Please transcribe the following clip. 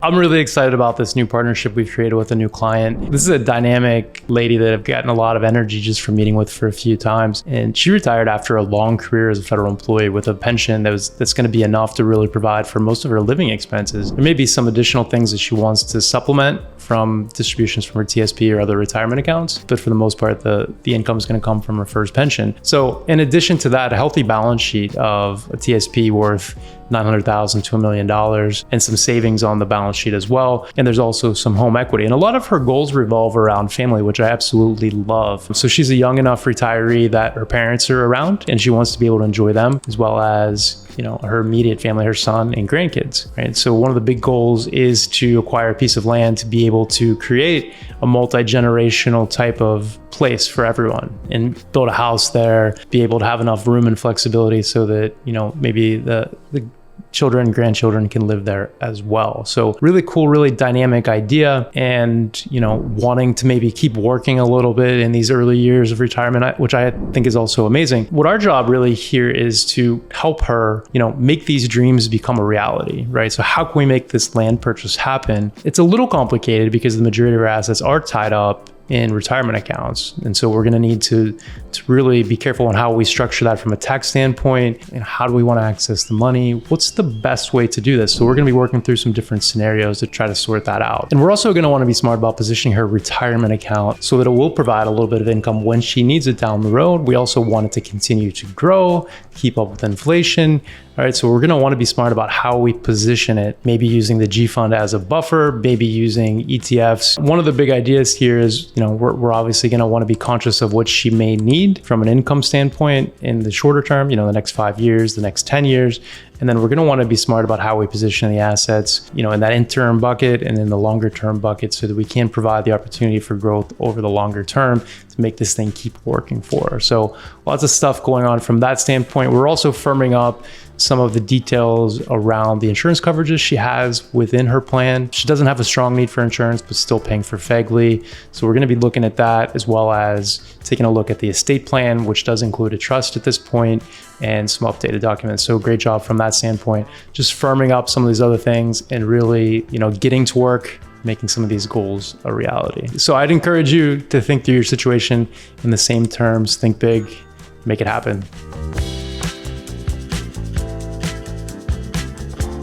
I'm really excited about this new partnership we've created with a new client. This is a dynamic lady that I've gotten a lot of energy just from meeting with for a few times. And she retired after a long career as a federal employee with a pension that's going to be enough to really provide for most of her living expenses. There may be some additional things that she wants to supplement from distributions from her TSP or other retirement accounts, but for the most part, the income is going to come from her FERS pension. So in addition to that, a healthy balance sheet of a TSP worth $900,000 to $1 million and some savings on the balance sheet as well. And there's also some home equity. And a lot of her goals revolve around family, which I absolutely love. So she's a young enough retiree that her parents are around and she wants to be able to enjoy them, as well as, her immediate family, her son and grandkids, right? So one of the big goals is to acquire a piece of land to be able to create a multi-generational type of place for everyone and build a house there, be able to have enough room and flexibility so that, maybe the children and grandchildren can live there as well. So really cool, really dynamic idea. And, wanting to maybe keep working a little bit in these early years of retirement, which I think is also amazing. What our job really here is to help her, make these dreams become a reality, right? So how can we make this land purchase happen? It's a little complicated because the majority of our assets are tied up in retirement accounts. And so we're going to need to really be careful on how we structure that from a tax standpoint. And how do we want to access the money? What's the best way to do this? So we're going to be working through some different scenarios to try to sort that out. And we're also going to want to be smart about positioning her retirement account so that it will provide a little bit of income when she needs it down the road. We also want it to continue to grow, keep up with inflation. All right, so we're going to want to be smart about how we position it, maybe using the G fund as a buffer, maybe using ETFs. One of the big ideas here is, we're obviously going to want to be conscious of what she may need from an income standpoint in the shorter term, the next 5 years, the next 10 years. And then we're going to want to be smart about how we position the assets, in that interim bucket and in the longer term bucket so that we can provide the opportunity for growth over the longer term to make this thing keep working for her. So lots of stuff going on from that standpoint. We're also firming up some of the details around the insurance coverages she has within her plan. She doesn't have a strong need for insurance, but still paying for FEGLI. So we're going to be looking at that, as well as taking a look at the estate plan, which does include a trust at this point and some updated documents. So great job from that standpoint. Just firming up some of these other things and really, getting to work, making some of these goals a reality. So I'd encourage you to think through your situation in the same terms, think big, make it happen.